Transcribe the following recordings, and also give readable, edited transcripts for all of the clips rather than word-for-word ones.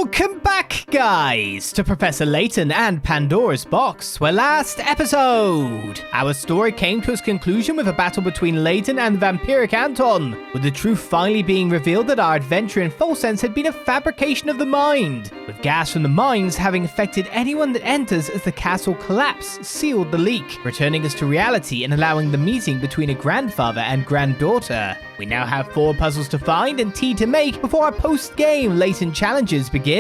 Welcome back, guys, to Professor Layton and Pandora's Box, where last episode, our story came to its conclusion with a battle between Layton and the vampiric Anton, with the truth finally being revealed that our adventure in Folsense had been a fabrication of the mind, with gas from the mines having affected anyone that enters as the castle collapse sealed the leak, returning us to reality and allowing the meeting between a grandfather and granddaughter. We now have 4 puzzles to find and tea to make before our post-game Layton challenges begin.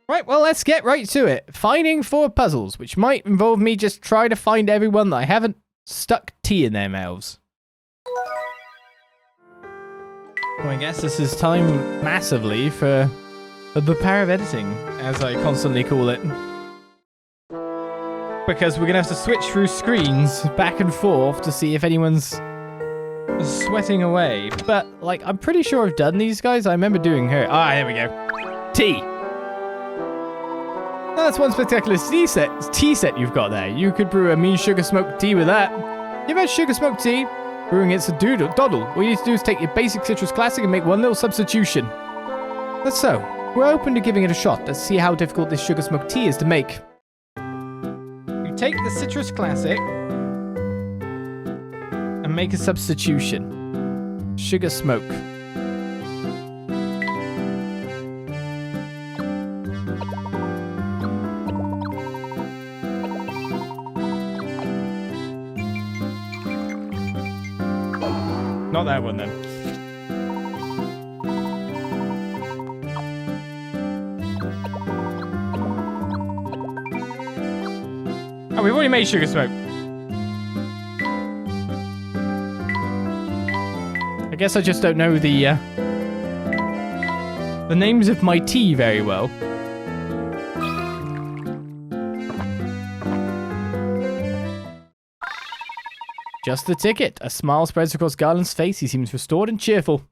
Right, well, let's get right to it. Finding 4 puzzles, which might involve me just trying to find everyone that I haven't stuck tea in their mouths. Well, I guess this is time massively for the power of editing, as I constantly call it. Because we're going to have to switch through screens back and forth to see if anyone's sweating away. But, like, I'm pretty sure I've done these guys. I remember doing her. Ah, here we go. Tea. That's one spectacular tea set you've got there. You could brew a mean sugar smoked tea with that. You've had sugar smoked tea? Brewing it's a doddle. All you need to do is take your basic citrus classic and make one little substitution. That's so. We're open to giving it a shot. Let's see how difficult this sugar smoked tea is to make. You take the citrus classic and make a substitution. Sugar smoke. Not that one then. Oh, we've already made sugar smoke. I guess I just don't know the names of my tea very well. Just the ticket. A smile spreads across Garland's face. He seems restored and cheerful.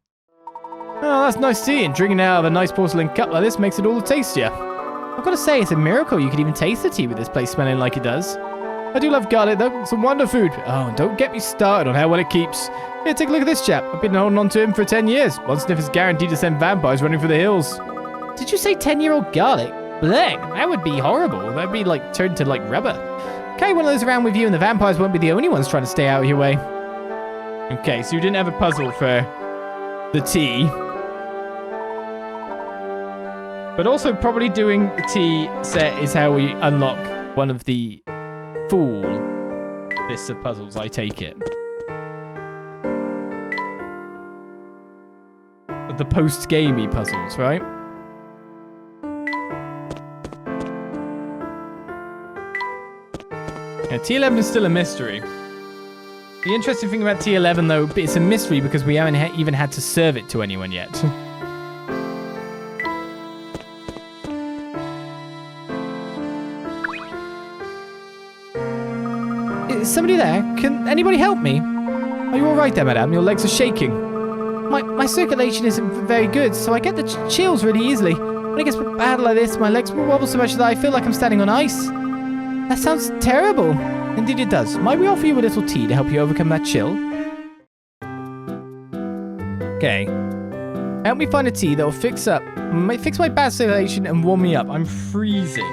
Oh, that's nice tea, and drinking out of a nice porcelain cup like this makes it all the tastier. I've got to say, it's a miracle you could even taste the tea with this place smelling like it does. I do love garlic, though. It's a wonder food. Oh, and don't get me started on how well it keeps. Here, take a look at this chap. I've been holding on to him for 10 years. One sniff is guaranteed to send vampires running for the hills. Did you say 10-year-old garlic? Blech, that would be horrible. That'd be like turned to like rubber. Carry one of those around with you and the vampires won't be the only ones trying to stay out of your way. Okay, so you didn't have a puzzle for the tea. But also probably doing the tea set is how we unlock one of the full list of puzzles, I take it. The post-gamey puzzles, right? Yeah, T11 is still a mystery. The interesting thing about T11, though, it's a mystery because we haven't even had to serve it to anyone yet. Is somebody there? Can anybody help me? Are you all right there, madame? Your legs are shaking. My circulation isn't very good, so I get the chills really easily. When it gets bad like this, my legs will wobble so much that I feel like I'm standing on ice. That sounds terrible. Indeed it does. Might we offer you a little tea to help you overcome that chill? Okay. Help me find a tea that will fix my bad circulation and warm me up. I'm freezing.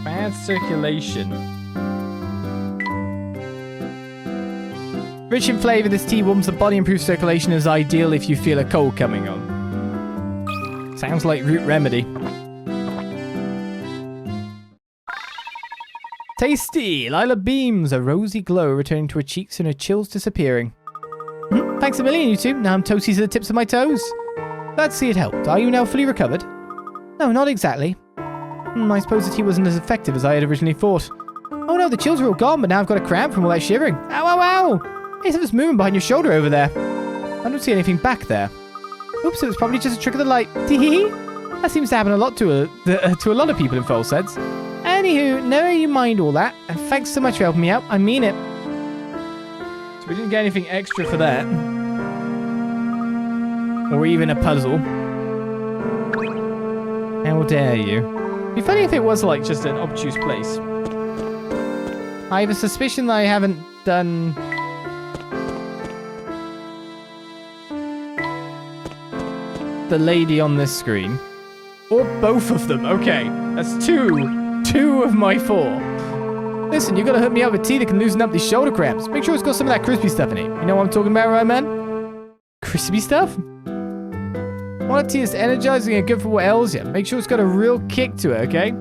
Bad circulation. Rich in flavour, this tea warms the body, improves circulation, and is ideal if you feel a cold coming on. Sounds like root remedy. Tasty! Lila beams, a rosy glow returning to her cheeks and her chills disappearing. Thanks a million, you two. Now I'm toasty to the tips of my toes. Glad to see it helped. Are you now fully recovered? No, not exactly. I suppose the tea wasn't as effective as I had originally thought. Oh no, the chills are all gone, but now I've got a cramp from all that shivering. Ow, ow, ow! Hey, something's moving behind your shoulder over there. I don't see anything back there. Oops, it was probably just a trick of the light. Tee-hee-hee. That seems to happen a lot to a lot of people in Folsense. Anywho, never you mind all that. And thanks so much for helping me out. I mean it. So we didn't get anything extra for that. Or even a puzzle. How dare you. It'd be funny if it was like just an obtuse place. I have a suspicion that I haven't done... the lady on this screen. Or both of them. Okay, that's two. 2 of my 4. Listen, you gotta hook me up with tea that can loosen up these shoulder cramps. Make sure it's got some of that crispy stuff in it. You know what I'm talking about, right, man? Crispy stuff? One of tea is energizing and good for what ails you. Make sure it's got a real kick to it, okay?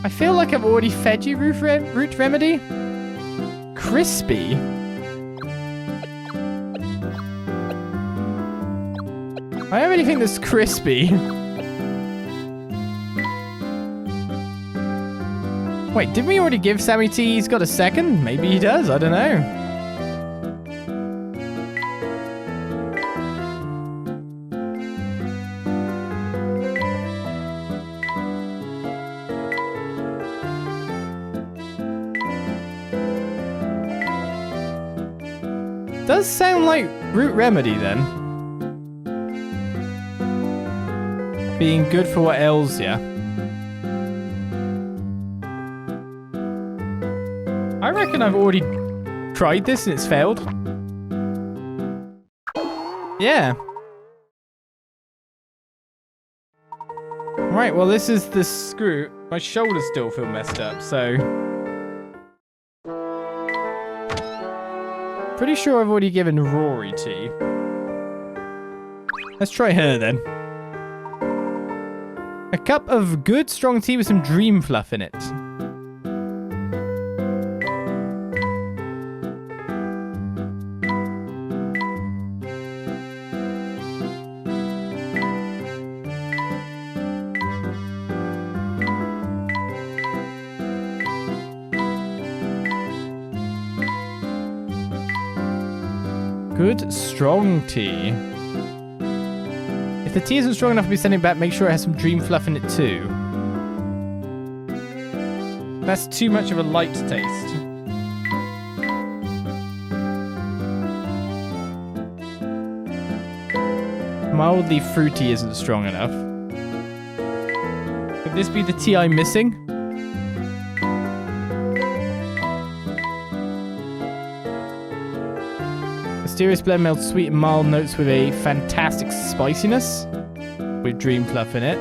I feel like I've already fed you root remedy. Crispy. I don't really think this crispy. Wait, didn't we already give Sammy tea? He's got a second? Maybe he does. I don't know. Does sound like root remedy then. Being good for what ails ya. I reckon I've already tried this and it's failed. Yeah. Right, well this is the screw. My shoulders still feel messed up, so... Pretty sure I've already given Rory tea. Let's try her then. A cup of good strong tea with some dream fluff in it. Good strong tea. If the tea isn't strong enough to be sending back, make sure it has some dream fluff in it too. That's too much of a light taste. Mildly fruity isn't strong enough. Could this be the tea I'm missing? Mysterious blend melts sweet and mild notes with a fantastic spiciness. With dream fluff in it.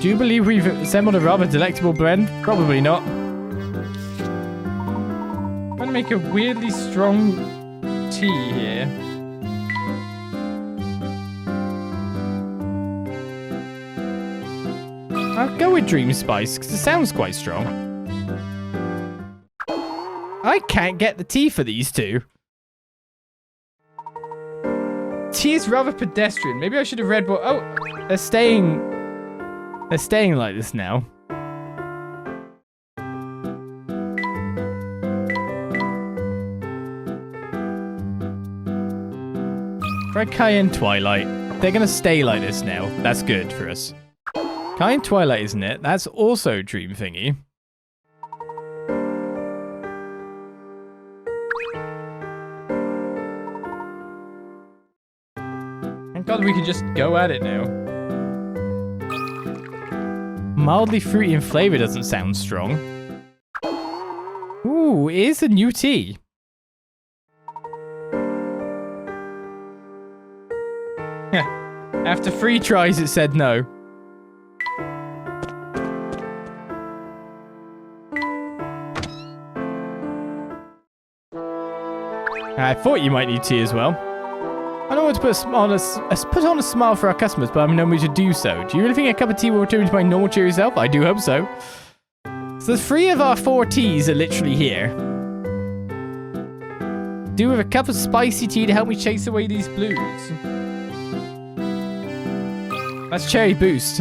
Do you believe we've assembled a rather delectable blend? Probably not. I'm going to make a weirdly strong tea here. I'll go with Dream Spice, because it sounds quite strong. I can't get the tea for these two. Tea is rather pedestrian. Maybe I should have read what... Oh, they're staying... They're staying like this now. Try Cayenne Twilight. They're going to stay like this now. That's good for us. Cayenne Twilight, isn't it? That's also Dream Thingy. Thank God we can just go at it now. Mildly fruity in flavor doesn't sound strong. Ooh, it is a new tea. After 3 tries, it said no. I thought you might need tea as well. I don't want to put on a smile for our customers, but I'm no mood to do so. Do you really think a cup of tea will return to my normal cheery self? I do hope so. So 3 of our 4 teas are literally here. Do with a cup of spicy tea to help me chase away these blues. That's Cherry Boost.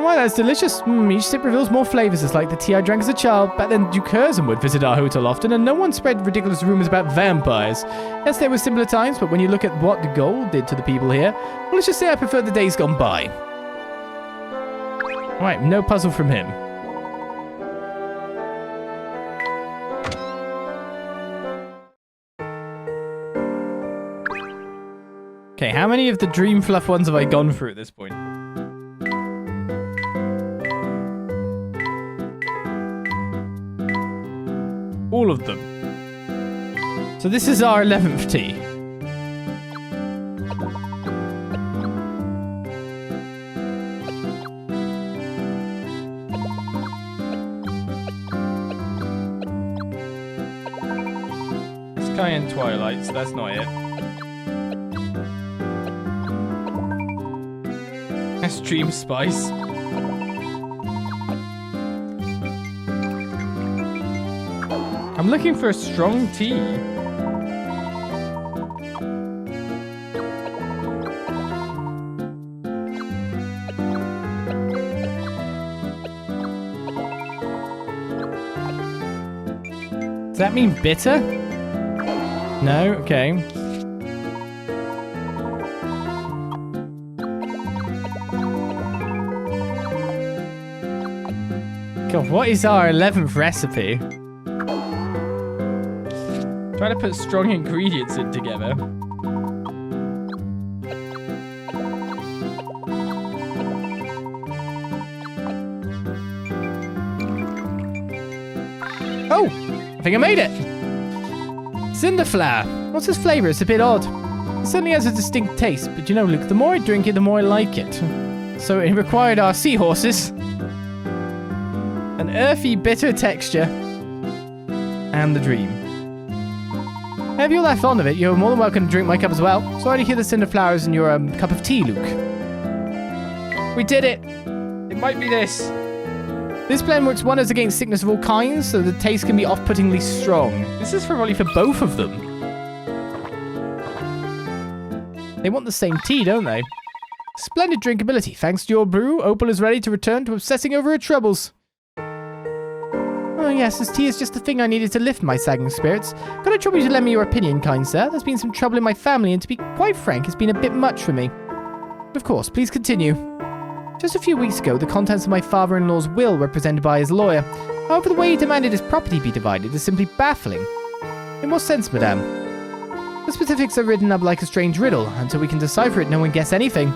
Oh my, that's delicious. Each sip reveals more flavors. It's like the tea I drank as a child. Back then, Duke Curzon would visit our hotel often, and no one spread ridiculous rumors about vampires. Yes, there were simpler times, but when you look at what the gold did to the people here, well, let's just say I prefer the days gone by. Right, no puzzle from him. Okay, how many of the dream fluff ones have I gone through at this point? All of them. So this is our 11th tea. Sky and Twilight, so that's not it. That's Dream Spice. I'm looking for a strong tea. Does that mean bitter? No? Okay. God, what is our 11th recipe? Trying to put strong ingredients in together. Oh! I think I made it! Cinderflower. What's its flavor? It's a bit odd. It certainly has a distinct taste, but you know, Luke, the more I drink it, the more I like it. So it required our seahorses, an earthy, bitter texture, and the dream. If you're that fond of it, you're more than welcome to drink my cup as well. Sorry to hear the cinder flowers in your cup of tea, Luke. We did it! It might be this. This blend works wonders against sickness of all kinds, so the taste can be off-puttingly strong. This is probably for both of them. They want the same tea, don't they? Splendid drinkability. Thanks to your brew, Opal is ready to return to obsessing over her troubles. Oh yes, this tea is just the thing I needed to lift my sagging spirits. Could I trouble you to lend me your opinion, kind sir? There's been some trouble in my family, and to be quite frank, it's been a bit much for me. Of course, please continue. Just a few weeks ago, the contents of my father-in-law's will were presented by his lawyer. However, the way he demanded his property be divided is simply baffling. In what sense, madame? The specifics are written up like a strange riddle. Until we can decipher it, no one guess anything.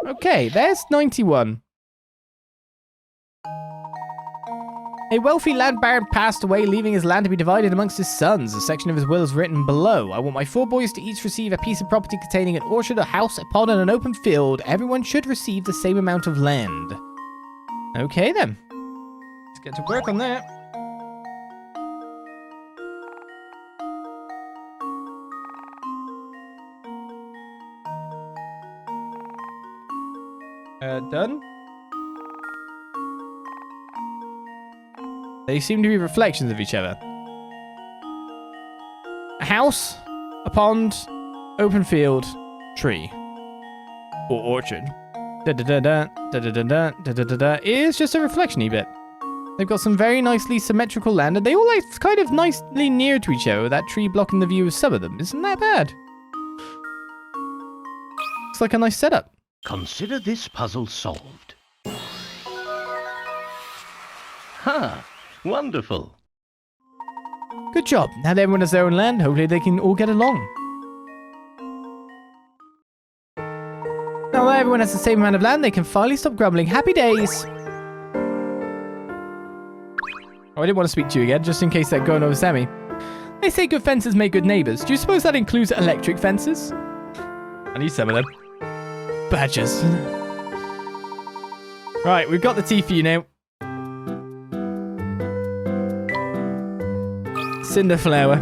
Okay, there's 91. A wealthy land baron passed away, leaving his land to be divided amongst his sons. A section of his will is written below. I want my 4 boys to each receive a piece of property containing an orchard, a house, a pond, and an open field. Everyone should receive the same amount of land. Okay, then. Let's get to work on that. Done. They seem to be reflections of each other. A house, a pond, open field, tree, or orchard. Is just a reflection-y bit. They've got some very nicely symmetrical land, and they all like kind of nicely near to each other. That tree blocking the view of some of them isn't that bad. Looks like a nice setup. Consider this puzzle solved. Ha! Wonderful. Good job. Now that everyone has their own land, hopefully they can all get along. Now that everyone has the same amount of land, they can finally stop grumbling. Happy days! Oh, I didn't want to speak to you again, just in case they're going over Sammy. They say good fences make good neighbours. Do you suppose that includes electric fences? I need some of them. Badgers. Right, we've got the tea for you now. Cinderflower.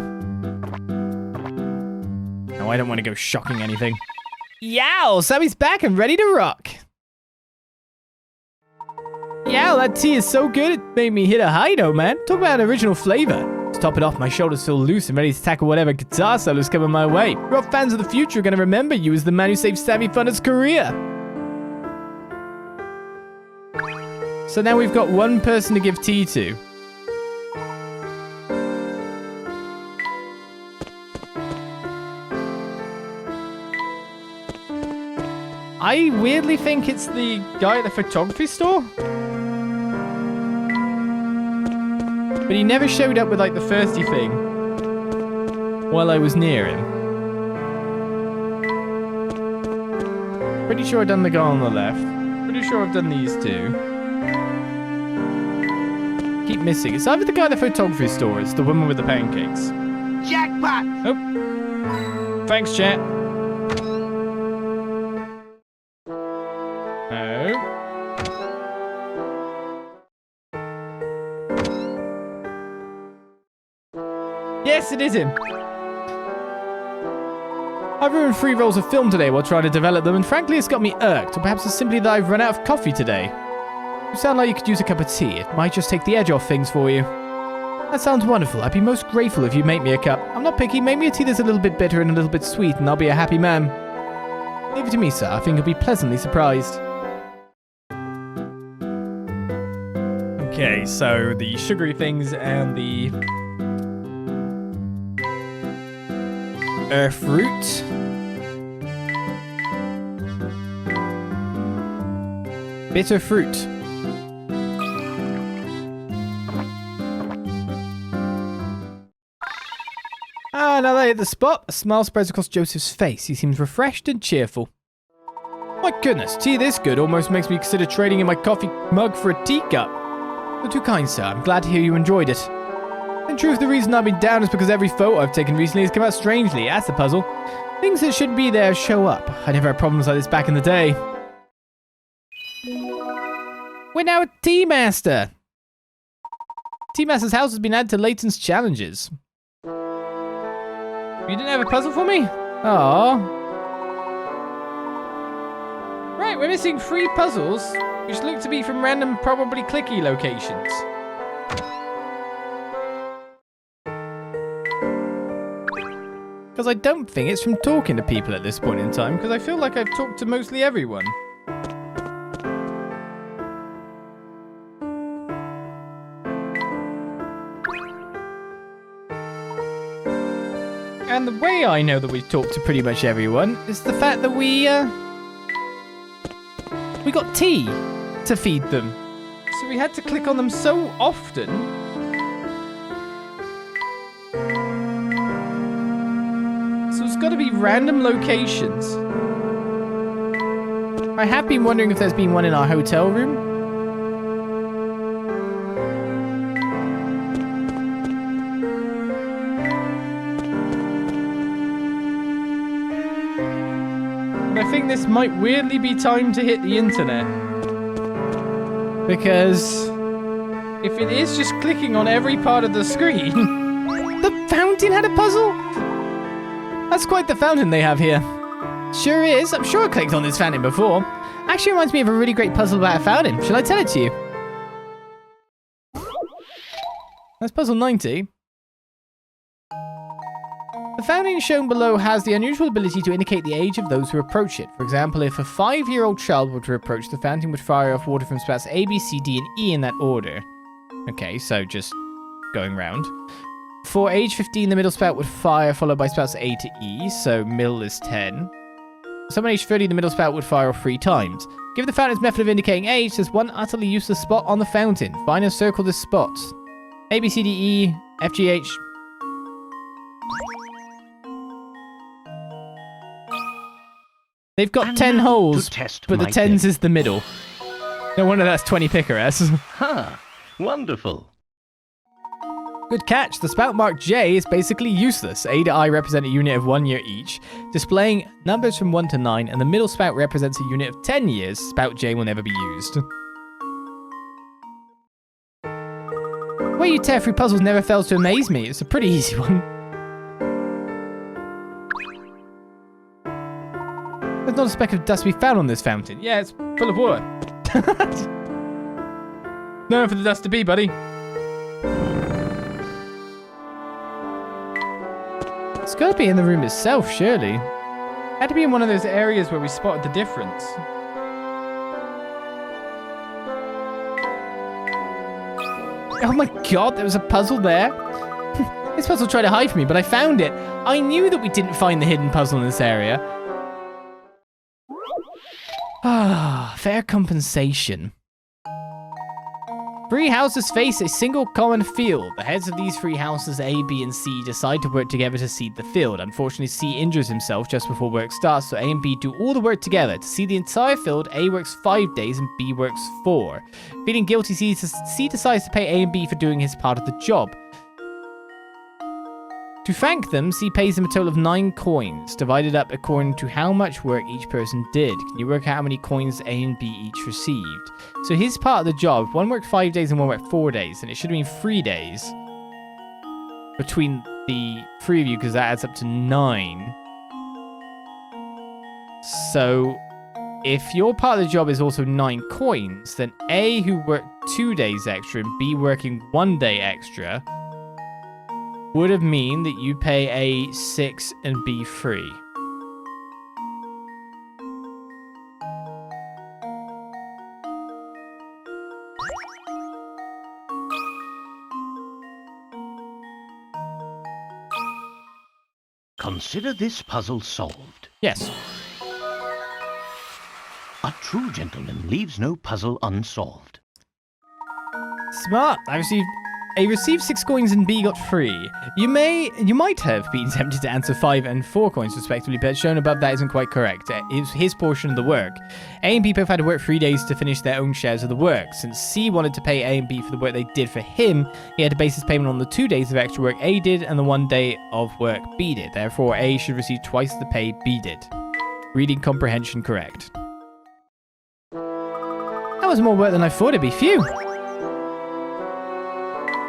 No, I don't want to go shocking anything. Yow! Sammy's back and ready to rock. Yow, that tea is so good it made me hit a high note, man. Talk about an original flavor. To top it off, my shoulders feel loose and ready to tackle whatever guitar solos coming my way. Rock fans of the future are going to remember you as the man who saved Sammy Funner's career. So now we've got one person to give tea to. I weirdly think it's the guy at the photography store. But he never showed up with like the thirsty thing while I was near him. Pretty sure I've done the guy on the left. Pretty sure I've done these two. Keep missing. It's either the guy at the photography store or it's the woman with the pancakes. Jackpot! Oh. Thanks, chat. Oh. Yes, it is him. I've ruined 3 rolls of film today while trying to develop them, and frankly, it's got me irked. Or perhaps it's simply that I've run out of coffee today. You sound like you could use a cup of tea. It might just take the edge off things for you. That sounds wonderful. I'd be most grateful if you make me a cup. I'm not picky. Make me a tea that's a little bit bitter and a little bit sweet, and I'll be a happy man. Leave it to me, sir. I think you'll be pleasantly surprised. Okay, so the sugary things and the fruit. Bitter fruit. Ah, now that I hit the spot, a smile spreads across Joseph's face. He seems refreshed and cheerful. My goodness, tea this good almost makes me consider trading in my coffee mug for a teacup. You're too kind, sir. I'm glad to hear you enjoyed it. In truth, the reason I've been down is because every photo I've taken recently has come out strangely. That's the puzzle. Things that shouldn't be there show up. I never had problems like this back in the day. We're now a Tea Master. Tea Master's house has been added to Layton's challenges. You didn't have a puzzle for me? Aww. Right, we're missing 3 puzzles, which look to be from random, probably clicky locations. Because I don't think it's from talking to people at this point in time, because I feel like I've talked to mostly everyone. And the way I know that we've talked to pretty much everyone is the fact that we got tea to feed them. So we had to click on them so often. So it's got to be random locations. I have been wondering if there's been one in our hotel room. I think this might weirdly be time to hit the internet. Because if it is just clicking on every part of the screen... The fountain had a puzzle? That's quite the fountain they have here. Sure is. I'm sure I clicked on this fountain before. Actually reminds me of a really great puzzle about a fountain. Shall I tell it to you? That's puzzle 90. The fountain shown below has the unusual ability to indicate the age of those who approach it. For example, if a 5-year-old child were to approach, the fountain would fire off water from spouts A, B, C, D, and E in that order. Okay, so just going round. For age 15, the middle spout would fire, followed by spouts A to E, so middle is 10. Someone age 30, the middle spout would fire off 3 times. Given the fountain's method of indicating age, there's one utterly useless spot on the fountain. Find and circle this spot. A, B, C, D, E, F, G, H... They've got 10 holes, but the 10s is the middle. No wonder that's 20 picaresses. Huh. Wonderful. Good catch. The spout marked J is basically useless. A to I represent a unit of 1 year each, displaying numbers from 1 to 9, and the middle spout represents a unit of 10 years. Spout J will never be used. The way you tear through puzzles never fails to amaze me. It's a pretty easy one. There's not a speck of dust to be found on this fountain. Yeah, it's full of water. Nowhere for the dust to be, buddy. It's got to be in the room itself, surely. Had to be in one of those areas where we spotted the difference. Oh my god, there was a puzzle there. This puzzle tried to hide from me, but I found it. I knew that we didn't find the hidden puzzle in this area. Ah, fair compensation. 3 houses face a single common field. The heads of these 3 houses, A, B, and C, decide to work together to seed the field. Unfortunately, C injures himself just before work starts, so A and B do all the work together. To seed the entire field, A works 5 days and B works 4. Feeling guilty, C decides to pay A and B for doing his part of the job. To thank them, C pays them a total of 9 coins, divided up according to how much work each person did. Can you work out how many coins A and B each received? So his part of the job, one worked 5 days and one worked 4 days, and it should have been 3 days between the 3 of you, because that adds up to 9. So if your part of the job is also 9 coins, then A, who worked 2 days extra, and B working 1 day extra, would have mean that you pay A 6 and B 3. Consider this puzzle solved. Yes. A true gentleman leaves no puzzle unsolved. Smart. I received 6 coins and B got 3. You might have been tempted to answer 5 and 4 coins respectively, but shown above that isn't quite correct. It's his portion of the work. A and B both had to work 3 days to finish their own shares of the work. Since C wanted to pay A and B for the work they did for him, he had to base his payment on the 2 days of extra work A did and the 1 day of work B did. Therefore, A should receive twice the pay B did. Reading comprehension correct. That was more work than I thought it'd be. Phew.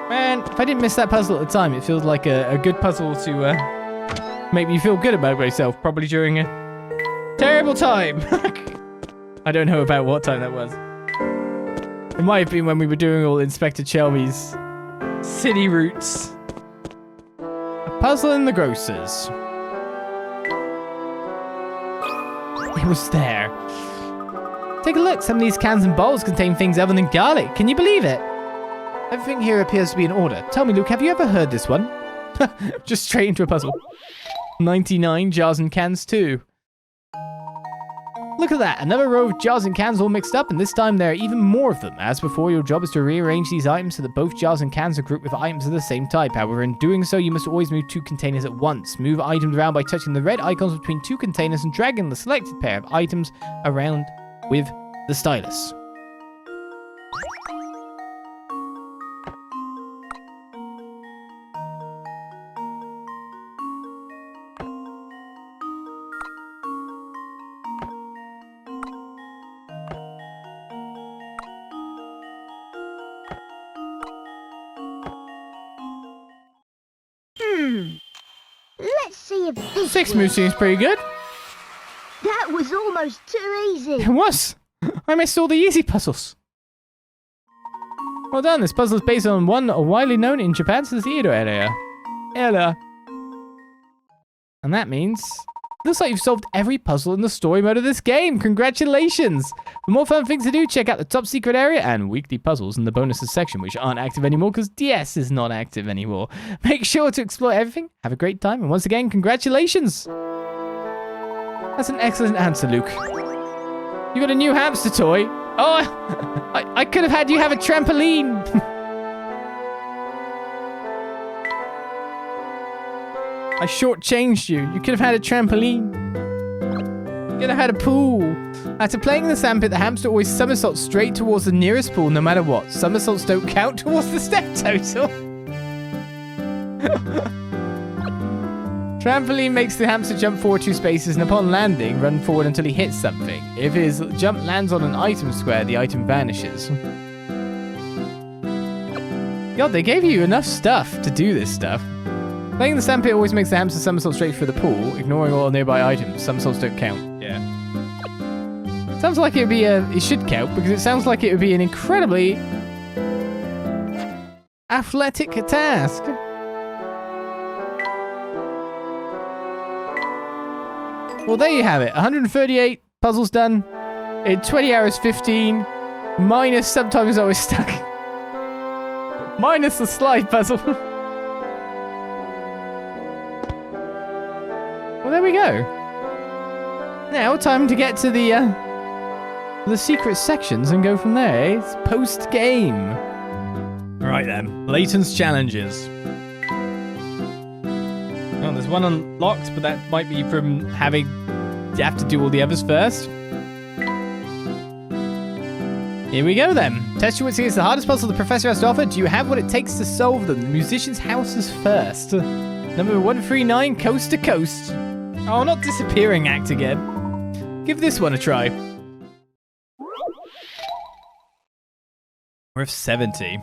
Man, if I didn't miss that puzzle at the time, it feels like a good puzzle to make me feel good about myself, probably during a terrible time. I don't know about what time that was. It might have been when we were doing all Inspector Shelby's city routes. A puzzle in the grocers. It was there. Take a look, some of these cans and bowls contain things other than garlic. Can you believe it? Everything here appears to be in order. Tell me, Luke, have you ever heard this one? Just straight into a puzzle. 99 jars and cans too. Look at that, another row of jars and cans all mixed up, and this time there are even more of them. As before, your job is to rearrange these items so that both jars and cans are grouped with items of the same type. However, in doing so, you must always move 2 containers at once. Move items around by touching the red icons between 2 containers and dragging the selected pair of items around with the stylus. Let's see if this 6 moves seems pretty good. That was almost too easy. It was. I missed all the easy puzzles. Well done. This puzzle is based on one widely known in Japan's theater area. And that means... looks like you've solved every puzzle in the story mode of this game. Congratulations! For more fun things to do, check out the top secret area and weekly puzzles in the bonuses section, which aren't active anymore because DS is not active anymore. Make sure to explore everything, have a great time, and once again, congratulations! That's an excellent answer, Luke. You got a new hamster toy? Oh, I could have had you have a trampoline! I shortchanged you. You could have had a trampoline. You could have had a pool. After playing in the sandpit, the hamster always somersaults straight towards the nearest pool no matter what. Somersaults don't count towards the step total. Trampoline makes the hamster jump forward 2 spaces and upon landing, run forward until he hits something. If his jump lands on an item square, the item vanishes. God, they gave you enough stuff to do this stuff. Playing the sandpit always makes the hamster somersault straight through the pool, ignoring all nearby items. Somersaults don't count. Yeah. Sounds like it would be it should count, because it sounds like it would be an incredibly athletic task. Well, there you have it. 138 puzzles done in 20 hours 15, minus sometimes I was stuck. Minus the slide puzzle. Well, there we go. Now, time to get to the secret sections and go from there. It's post-game. Right then, Layton's challenges. Oh, there's one unlocked, but that might be from having... You have to do all the others first. Here we go then. Test your wits against the hardest puzzle the professor has to offer. Do you have what it takes to solve them? The musician's house is first. Number 139, Coast to Coast. Oh, not disappearing act again. Give this one a try. Worth 70.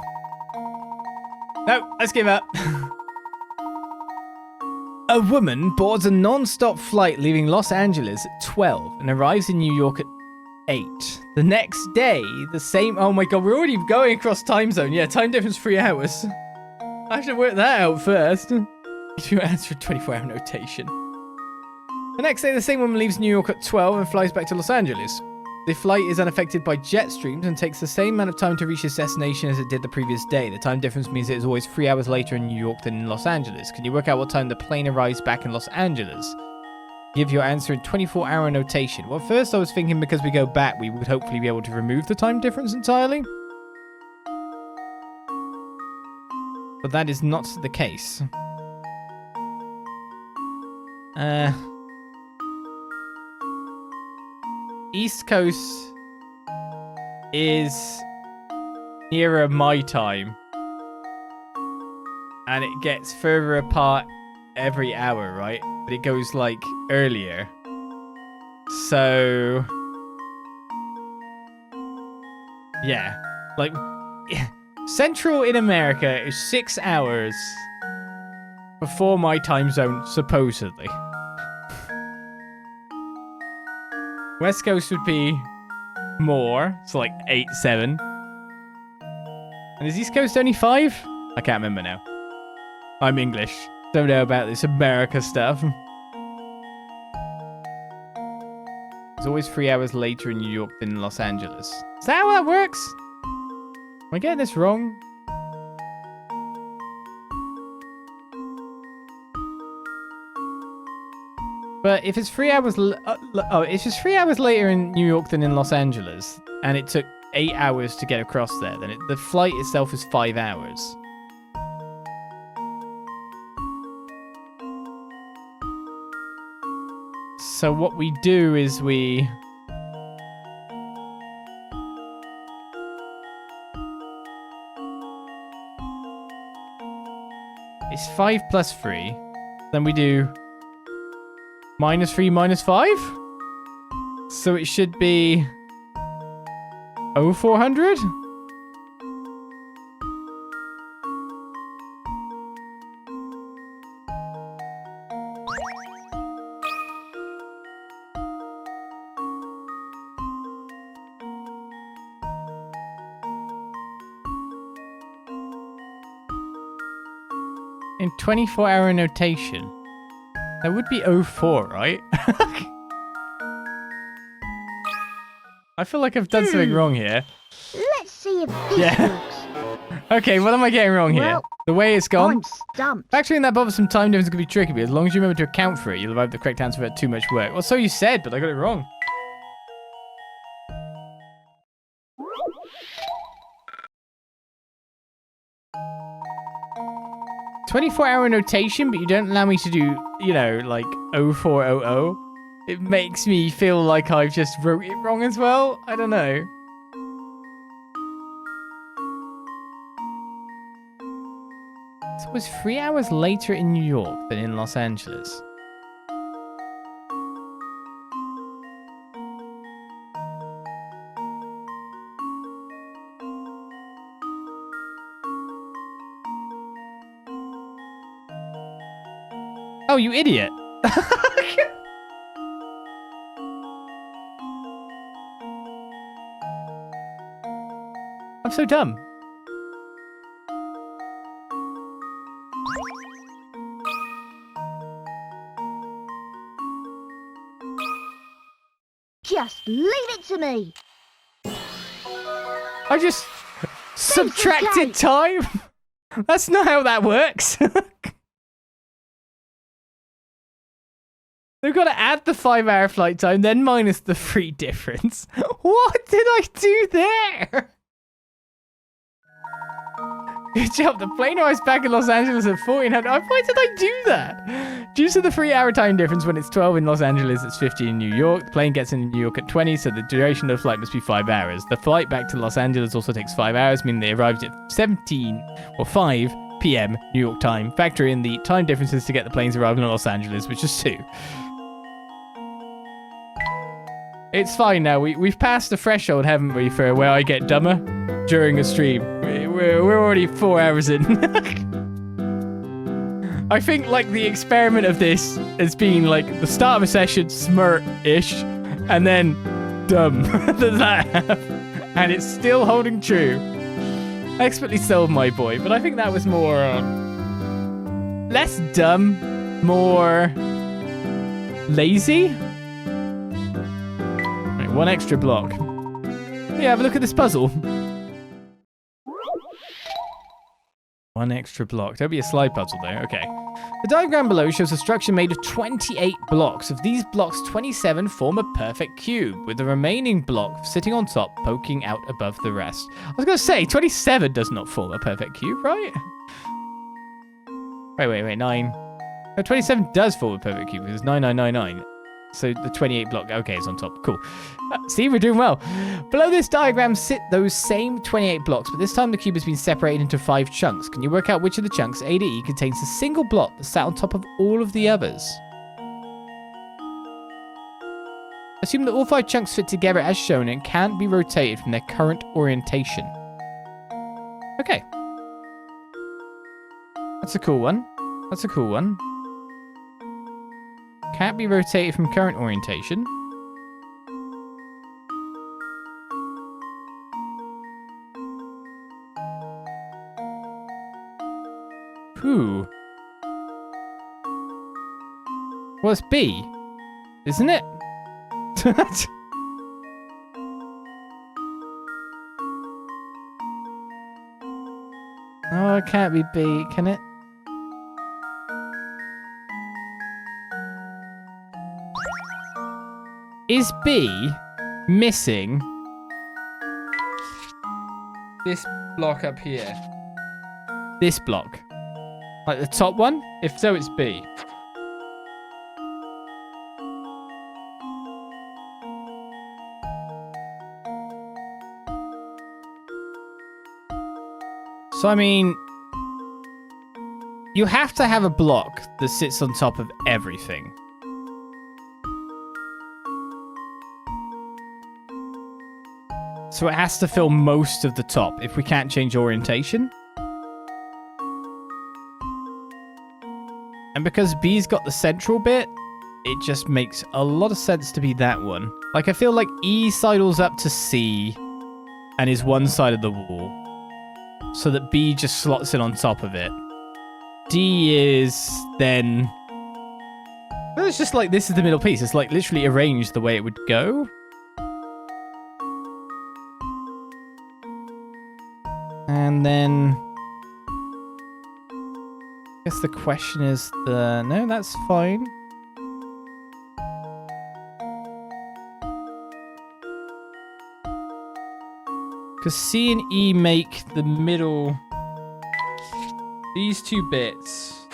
No, let's give up. A woman boards a non-stop flight leaving Los Angeles at 12 and arrives in New York at 8. The next day, the same... Oh my god, we're already going across time zone. Yeah, time difference 3 hours. I have to work that out first. Give your answer 24-hour notation. The next day, the same woman leaves New York at 12 and flies back to Los Angeles. The flight is unaffected by jet streams and takes the same amount of time to reach its destination as it did the previous day. The time difference means it is always 3 hours later in New York than in Los Angeles. Can you work out what time the plane arrives back in Los Angeles? Give your answer in 24-hour notation. Well, first I was thinking because we go back, we would hopefully be able to remove the time difference entirely. But that is not the case. East Coast is nearer my time. And it gets further apart every hour, right? But it goes, like, earlier. So... yeah. Like, Central in America is 6 hours before my time zone, supposedly. West Coast would be more, so like 8, 7. And is East Coast only 5? I can't remember now. I'm English. Don't know about this America stuff. It's always 3 hours later in New York than in Los Angeles. Is that how that works? Am I getting this wrong? But if it's 3 hours... if it's 3 hours later in New York than in Los Angeles, and it took 8 hours to get across there, then the flight itself is 5 hours. So what we do is we... It's 5 plus 3. Then we do... -3 minus 5? So it should be... 0400? In 24-hour notation. That would be 04, right? I feel like I've done something wrong here. Let's see if this works. Okay, what am I getting wrong here? Well, The way it's gone? I'm stumped. Factoring that bothersome time difference could be tricky, but as long as you remember to account for it, you'll arrive at the correct answer without too much work. Well, so you said, but I got it wrong. "24-hour notation, but you don't allow me to do, you know, like 0400. It makes me feel like I've just wrote it wrong as well. I don't know. So it was 3 hours later in New York than in Los Angeles. Oh, you idiot. I'm so dumb. Just leave it to me. I just subtracted okay. time. That's not how that works. They've got to add the 5-hour flight time, then minus the 3 difference. What did I do there? Good job. The plane arrives back in Los Angeles at 1400. Why did I do that? Due to the 3-hour time difference, when it's 12 in Los Angeles, it's 15 in New York. The plane gets in New York at 20, so the duration of the flight must be 5 hours. The flight back to Los Angeles also takes 5 hours, meaning they arrived at 5 p.m. New York time. Factor in the time differences to get the planes arriving in Los Angeles, which is 2. It's fine now. We've passed the threshold, haven't we, for where I get dumber during a stream. We're already 4 hours in. I think like the experiment of this has been like the start of a session, smart-ish, and then dumb. Does that happen? And it's still holding true. Expertly sold, my boy, but I think that was more less dumb, more lazy. 1 extra block. Yeah, have a look at this puzzle. 1 extra block. There'll be a slide puzzle there. Okay. The diagram below shows a structure made of 28 blocks. Of these blocks, 27 form a perfect cube, with the remaining block sitting on top, poking out above the rest. I was going to say, 27 does not form a perfect cube, right? Wait, 9. No, 27 does form a perfect cube. It's 9999. So the 28 block, okay, is on top. Cool. See, we're doing well. Below this diagram sit those same 28 blocks, but this time the cube has been separated into 5 chunks. Can you work out which of the chunks, A to E, contains a single block that sat on top of all of the others? Assume that all 5 chunks fit together as shown and can't be rotated from their current orientation. Okay. That's a cool one. That's a cool one. Can't be rotated from current orientation. Who? Well, it's B, isn't it? Oh, it can't be B, can it? Is B missing this block up here? This block? Like the top one? If so, it's B. So, I mean, you have to have a block that sits on top of everything. So it has to fill most of the top if we can't change orientation. And because B's got the central bit, it just makes a lot of sense to be that one. Like, I feel like E sidles up to C and is one side of the wall, so that B just slots in on top of it. D is then... Well, it's just like this is the middle piece. It's like literally arranged the way it would go. And then... I guess the question is the... No, that's fine. Because C and E make the middle... These two bits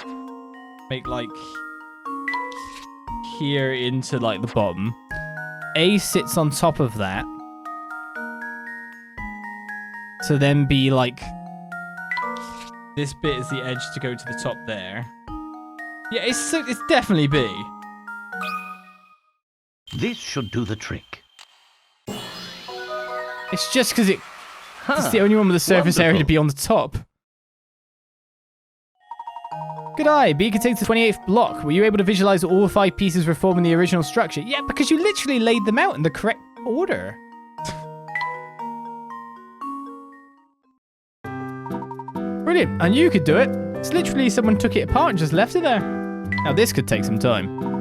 make like here into like the bottom. A sits on top of that. So then be like... This bit is the edge to go to the top there. Yeah, it's definitely B. This should do the trick. It's just because it's the only one with the surface area to be on the top. Good eye. B contains the 28th block. Were you able to visualize all 5 pieces reforming the original structure? Yeah, because you literally laid them out in the correct order. Brilliant. And you could do it. It's literally someone took it apart and just left it there. Now this could take some time.